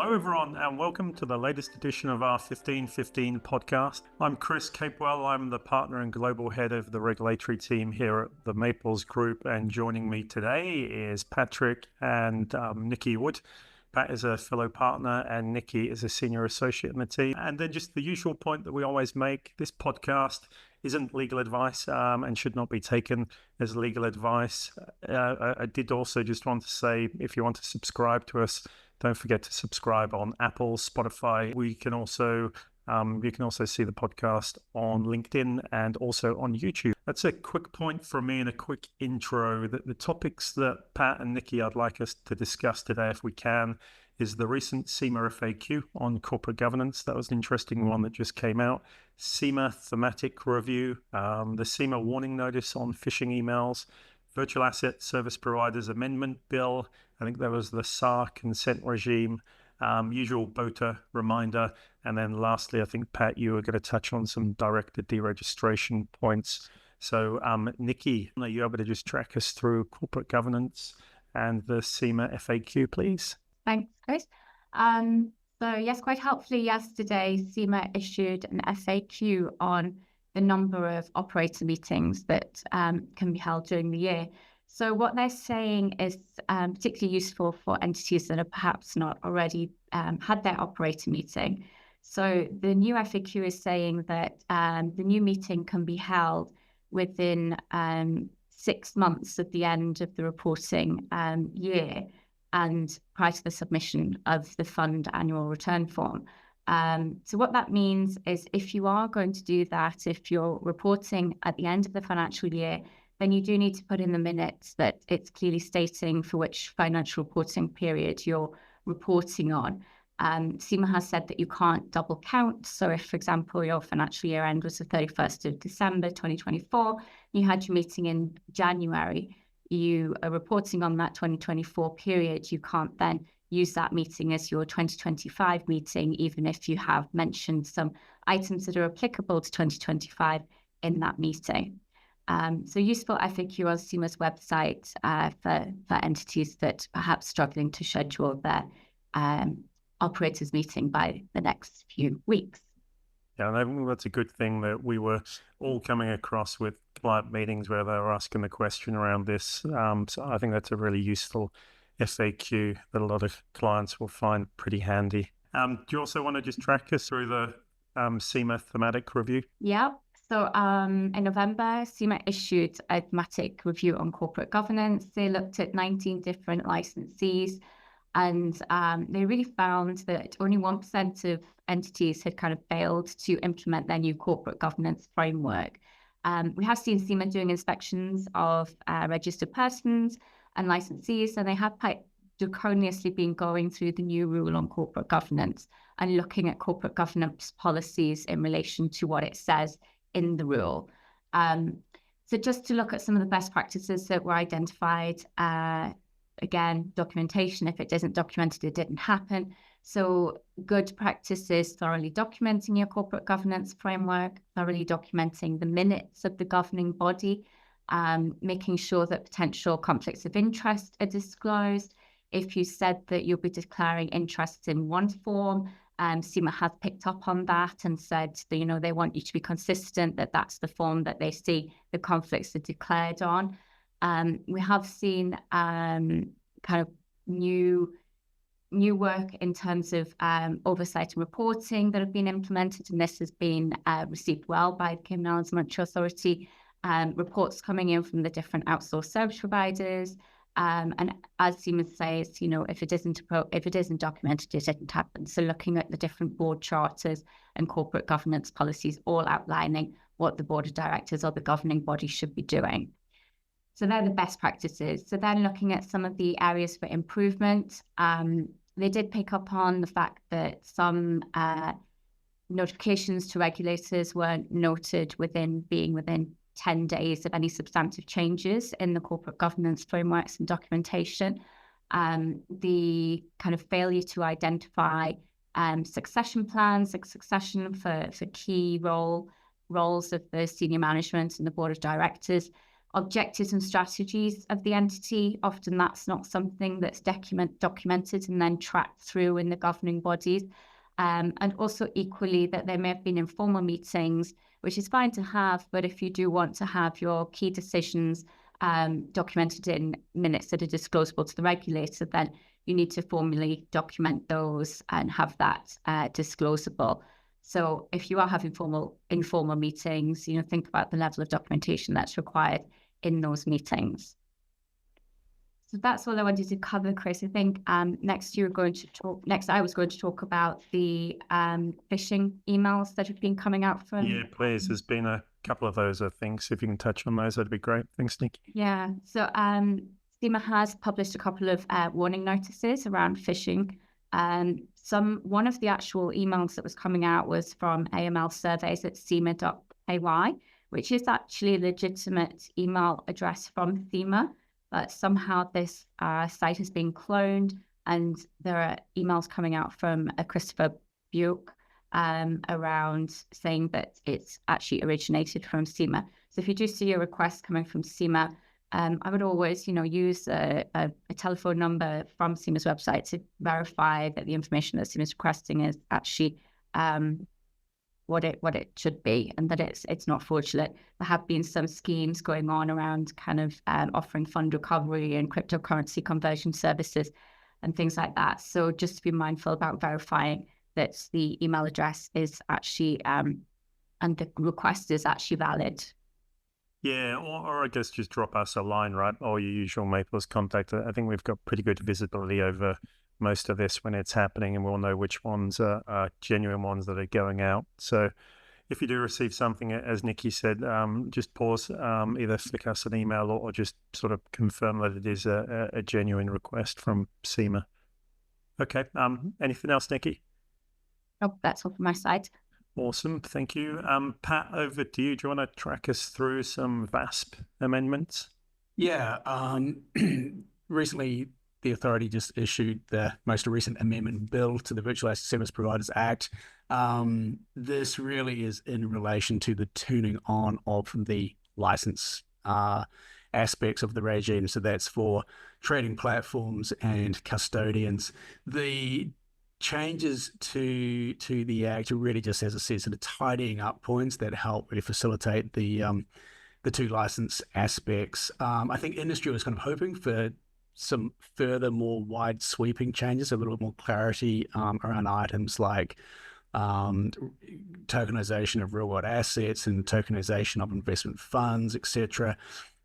Hello everyone and welcome to the latest edition of our 1515 podcast. I'm Chris Capewell. I'm the partner and global head of the regulatory team here at the Maples Group, and joining me today is Patrick and Nikki Wood. Pat is a fellow partner and Nikki is a senior associate in the team. And then just the usual point that we always make, this podcast isn't legal advice and should not be taken as legal advice. I did also just want to say, if you want to subscribe to us, don't forget to subscribe on Apple, Spotify. You can also see the podcast on LinkedIn and also on YouTube. That's a quick point from me and a quick intro. The topics that Pat and Nikki I'd like us to discuss today, if we can, is the recent CIMA FAQ on corporate governance. That was an interesting one that just came out. CIMA Thematic review, the CIMA warning notice on phishing emails, Virtual Asset Service Providers Amendment Bill. I think there was the SAR Consent Regime, usual BOTA reminder. And then lastly, I think, Pat, you were going to touch on some directed deregistration points. So, Nikki, are you able to just track us through corporate governance and the CIMA FAQ, please? Thanks, Chris. So yes, quite helpfully yesterday, CIMA issued an FAQ on the number of operator meetings that can be held during the year. So what they're saying is particularly useful for entities that have perhaps not already had their operator meeting. So the new FAQ is saying that the new meeting can be held within 6 months of the end of the reporting year and prior to the submission of the fund annual return form. So what that means is if you are going to do that, if you're reporting at the end of the financial year, then you do need to put in the minutes that it's clearly stating for which financial reporting period you're reporting on. CIMA has said that you can't double count. So if, for example, your financial year end was the 31st of December 2024, you had your meeting in January, you are reporting on that 2024 period, you can't then use that meeting as your 2025 meeting, even if you have mentioned some items that are applicable to 2025 in that meeting. So useful FAQ on CIMA's website for entities that perhaps struggling to schedule their operators meeting by the next few weeks. Yeah, and I think that's a good thing that we were all coming across with client meetings where they were asking the question around this. So I think that's a really useful FAQ that a lot of clients will find pretty handy. Do you also want to just track us through the CIMA thematic review? Yeah. So in November, CIMA issued a thematic review on corporate governance. They looked at 19 different licensees, and they really found that only 1% of entities had kind of failed to implement their new corporate governance framework. We have seen CIMA doing inspections of registered persons and licensees, and they have quite draconiously been going through the new rule on corporate governance and looking at corporate governance policies in relation to what it says in the rule. So just to look at some of the best practices that were identified, again, documentation. If it isn't documented, it didn't happen. So good practices, thoroughly documenting your corporate governance framework, thoroughly documenting the minutes of the governing body, making sure that potential conflicts of interest are disclosed. If you said that you'll be declaring interest in one form, CIMA has picked up on that and said that, they want you to be consistent, that that's the form that they see the conflicts are declared on. We have seen kind of new work in terms of oversight and reporting that have been implemented, and this has been received well by the Cayman Islands Monetary Authority. Reports coming in from the different outsourced service providers. And as CIMA says, if it isn't documented, it didn't happen. So looking at the different board charters and corporate governance policies, all outlining what the board of directors or the governing body should be doing. So they're the best practices. So then looking at some of the areas for improvement, they did pick up on the fact that some notifications to regulators weren't noted within 10 days of any substantive changes in the corporate governance frameworks and documentation. The kind of failure to identify succession plans, like succession for key roles of the senior management and the board of directors, objectives and strategies of the entity. Often that's not something that's documented and then tracked through in the governing bodies. And also equally that there may have been informal meetings, which is fine to have, but if you do want to have your key decisions documented in minutes that are disclosable to the regulator, then you need to formally document those and have that disclosable. So if you are having informal meetings, think about the level of documentation that's required in those meetings. So that's all I wanted to cover, Chris. I think next I was going to talk about the phishing emails that have been coming out from. Yeah, please. There's been a couple of those, I think. So if you can touch on those, that'd be great. Thanks, Nikki. Yeah. So CIMA has published a couple of warning notices around phishing. One of the actual emails that was coming out was from AML surveys at CIMA.ay, which is actually a legitimate email address from CIMA, but somehow this site has been cloned, and there are emails coming out from Christopher Buick around saying that it's actually originated from CIMA. So if you do see a request coming from CIMA, I would always, use a telephone number from CIMA's website to verify that the information that CIMA is requesting is actually what it should be, and that it's not fraudulent. There have been some schemes going on around kind of offering fund recovery and cryptocurrency conversion services and things like that. So just to be mindful about verifying that the email address is actually and the request is actually valid. Yeah, or I guess just drop us a line, right? Or your usual Maples contact. I think we've got pretty good visibility over most of this when it's happening, and we'll know which ones are genuine ones that are going out. So if you do receive something, as Nikki said, just pause, either flick us an email or just sort of confirm that it is a genuine request from CIMA. Okay, anything else, Nikki? Oh, that's all from my side. Awesome, thank you. Pat, over to you. Do you want to track us through some VASP amendments? Yeah, recently the authority just issued the most recent amendment bill to the Virtual Asset Service Providers Act. This really is in relation to the tuning on of the license aspects of the regime. So that's for trading platforms and custodians. The changes to the Act are really just, as I said, sort of tidying up points that help really facilitate the two license aspects. I think industry was kind of hoping for some further, more wide sweeping changes, a little more clarity around items like tokenization of real world assets and tokenization of investment funds, etc.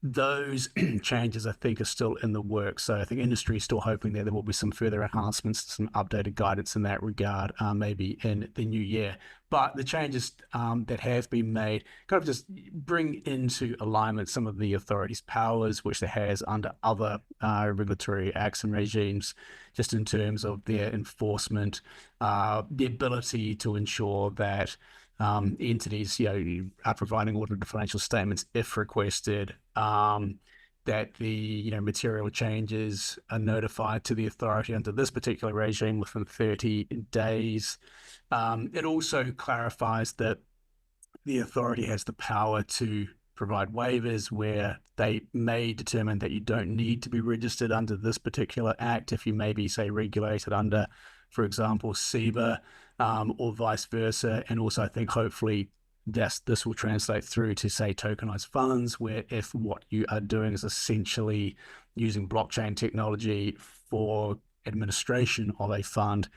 Those changes, I think, are still in the works. So I think industry is still hoping that there will be some further enhancements, some updated guidance in that regard, maybe in the new year. But the changes that have been made kind of just bring into alignment some of the authority's powers, which it has under other regulatory acts and regimes, just in terms of their enforcement, the ability to ensure that entities, are providing audited financial statements if requested, that the material changes are notified to the authority under this particular regime within 30 days. It also clarifies that the authority has the power to provide waivers where they may determine that you don't need to be registered under this particular act if you may be, say, regulated under, for example, CIMA, or vice versa. And also, I think hopefully this will translate through to, say, tokenized funds, where if what you are doing is essentially using blockchain technology for administration of a fund,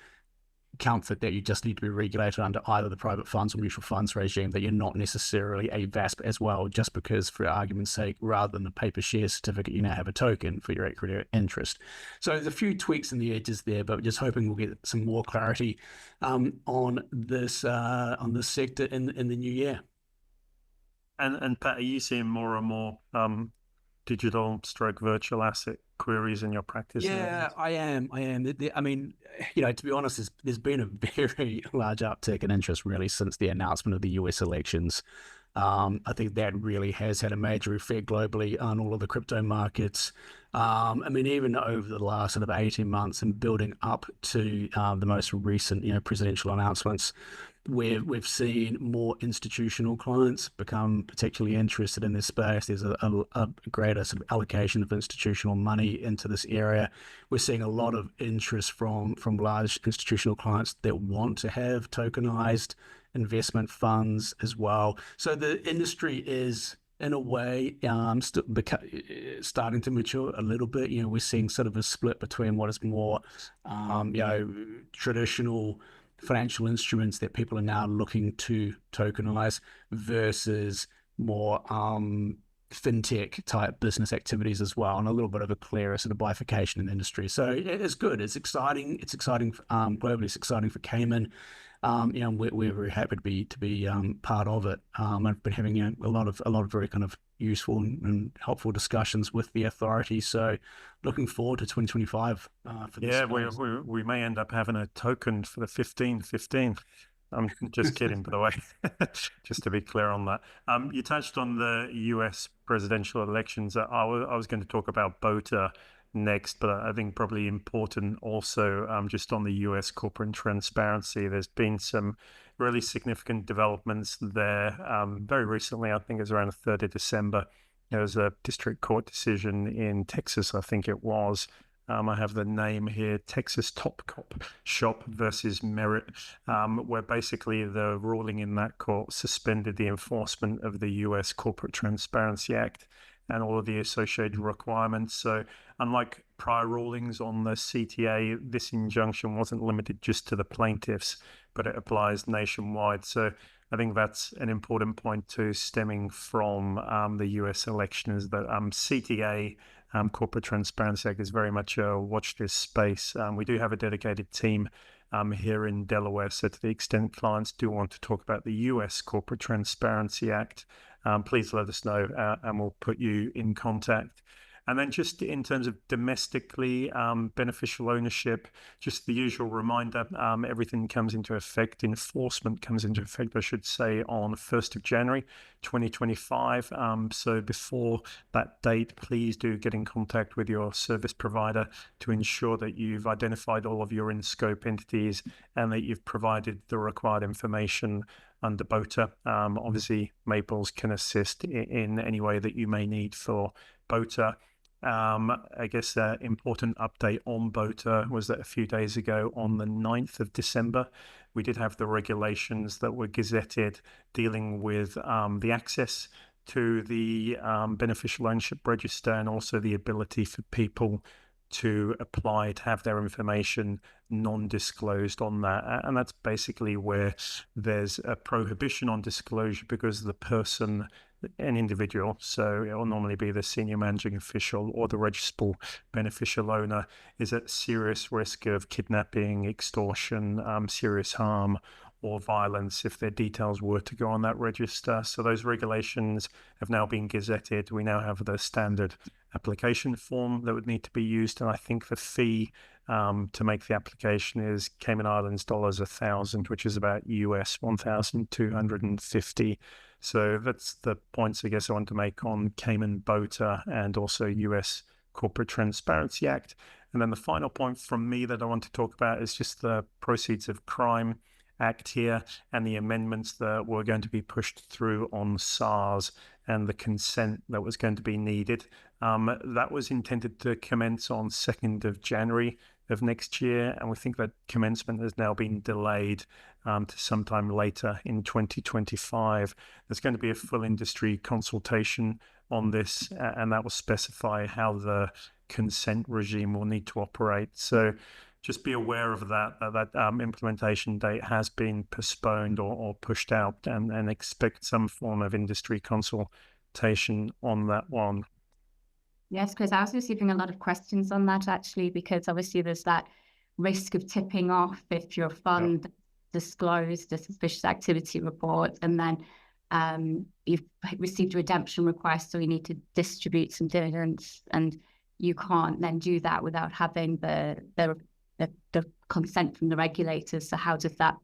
comfort that you just need to be regulated under either the private funds or mutual funds regime, that you're not necessarily a VASP as well, just because, for argument's sake, rather than a paper share certificate, you now have a token for your equity or interest. So there's a few tweaks in the edges there, but we're just hoping we'll get some more clarity on this sector in the new year. And Pat, are you seeing more and more digital / virtual asset queries in your practice? Yeah, I am. I mean, to be honest, there's been a very large uptick in interest really since the announcement of the US elections. I think that really has had a major effect globally on all of the crypto markets. I mean, even over the last sort of 18 months and building up to the most recent, presidential announcements, we've seen more institutional clients become particularly interested in this space. There's a greater sort of allocation of institutional money into this area. We're seeing a lot of interest from large institutional clients that want to have tokenized investment funds as well. So the industry is, in a way, starting to mature a little bit. We're seeing sort of a split between what is more, traditional financial instruments that people are now looking to tokenize versus more fintech type business activities as well, and a little bit of a clearer sort of bifurcation in the industry. So it's good. It's exciting. It's exciting globally. It's exciting for Cayman. We're very happy to be part of it. I've been having a lot of very kind of useful and helpful discussions with the authorities. So looking forward to 2025 for this. Yeah, we may end up having a token for the 15-15. I'm just kidding, by the way, just to be clear on that. You touched on the US presidential elections. I was going to talk about BOTA next, but I think probably important also just on the US corporate transparency. There's been some really significant developments there. Very recently, I think it was around the 3rd of December, there was a district court decision in Texas, I think it was. I have the name here, Texas Top Cop Shop versus Merit, where basically the ruling in that court suspended the enforcement of the US Corporate Transparency Act and all of the associated requirements. So unlike prior rulings on the CTA, this injunction wasn't limited just to the plaintiffs, but it applies nationwide. So I think that's an important point too, stemming from the US election, is that CTA, Corporate Transparency Act, is very much a watch this space. We do have a dedicated team here in Delaware. So to the extent clients do want to talk about the US Corporate Transparency Act, please let us know and we'll put you in contact. And then just in terms of domestically beneficial ownership, just the usual reminder, everything comes into effect, enforcement comes into effect, I should say, on 1st of January, 2025. So before that date, please do get in contact with your service provider to ensure that you've identified all of your in-scope entities and that you've provided the required information under BOTA. Obviously, Maples can assist in any way that you may need for BOTA. I guess an important update on BOTA was that a few days ago on the 9th of December, we did have the regulations that were gazetted dealing with the access to the beneficial ownership register and also the ability for people to apply to have their information non-disclosed on that. And that's basically where there's a prohibition on disclosure because the person, an individual, so it will normally be the senior managing official or the registrable beneficial owner, is at serious risk of kidnapping, extortion, serious harm, or violence if their details were to go on that register. So those regulations have now been gazetted. We now have the standard application form that would need to be used, and I think the fee to make the application is Cayman Islands dollars 1,000, which is about US 1,250. So that's the points I guess I want to make on Cayman BOTA and also US Corporate Transparency Act. And then the final point from me that I want to talk about is just the Proceeds of Crime Act here and the amendments that were going to be pushed through on SARS and the consent that was going to be needed. That was intended to commence on 2nd of January of next year, and we think that commencement has now been delayed to sometime later in 2025. There's going to be a full industry consultation on this, and that will specify how the consent regime will need to operate. So just be aware of that implementation date has been postponed or pushed out, and expect some form of industry consultation on that one. Yes, Chris, I was receiving a lot of questions on that actually, because obviously there's that risk of tipping off if your fund disclosed a suspicious activity report and then you've received a redemption request, so you need to distribute some dividends, and you can't then do that without having the consent from the regulators. So how does that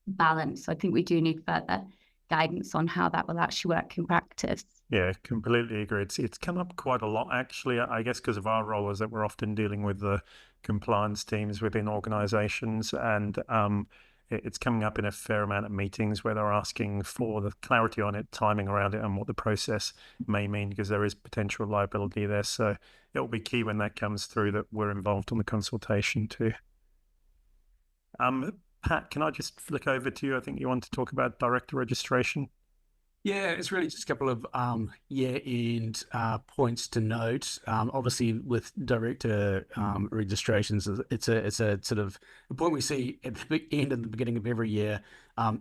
balance? I think we do need further guidance on how that will actually work in practice. Yeah, completely agree. It's come up quite a lot, actually, I guess because of our role is that we're often dealing with the compliance teams within organizations, and it's coming up in a fair amount of meetings where they're asking for the clarity on it, timing around it, and what the process may mean, because there is potential liability there. So it will be key when that comes through that we're involved in the consultation too. Pat, can I just flick over to you? I think you want to talk about director registration. Yeah, it's really just a couple of year-end points to note. Obviously, with director registrations, it's a sort of a point we see at the end and the beginning of every year.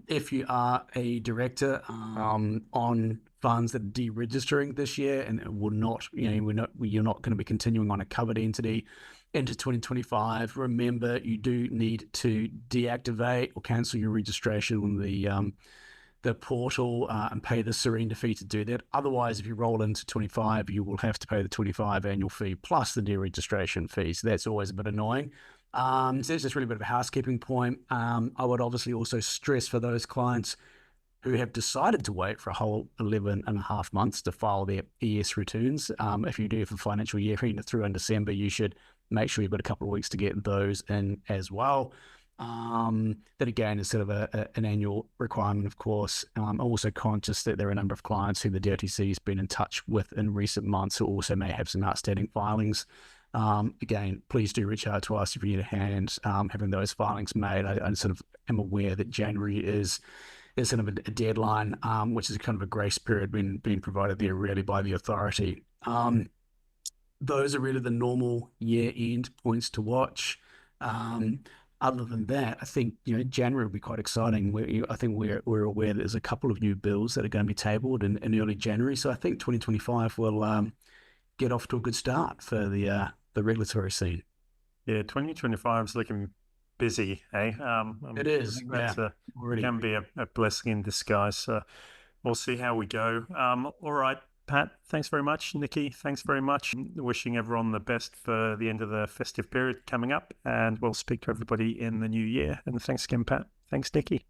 If you are a director on funds that are deregistering this year and it will not, you're not going to be continuing on a covered entity into 2025, remember you do need to deactivate or cancel your registration on the portal and pay the surrender fee to do that. Otherwise, if you roll into 25, you will have to pay the 25 annual fee plus the deregistration fee. So that's always a bit annoying. So that's just really a bit of a housekeeping point. I would obviously also stress for those clients who have decided to wait for a whole 11 and a half months to file their ES returns. If you do for financial year through in December, you should make sure you've got a couple of weeks to get those in as well. That again is sort of an annual requirement, of course. I'm also conscious that there are a number of clients who the DOTC has been in touch with in recent months who also may have some outstanding filings. Again, please do reach out to us if you need a hand having those filings made. I sort of am aware that January is kind of a deadline, which is kind of a grace period being provided there really by the authority. Those are really the normal year-end points to watch. Other than that, I think January will be quite exciting. I think we're aware that there's a couple of new bills that are going to be tabled in early January. So I think 2025 will get off to a good start for the regulatory scene. Yeah, 2025 is looking busy, eh? It is. Can be a blessing in disguise. So we'll see how we go. All right, Pat, thanks very much. Nikki, thanks very much. Wishing everyone the best for the end of the festive period coming up, and we'll speak to everybody in the new year. And thanks again, Pat. Thanks, Nikki.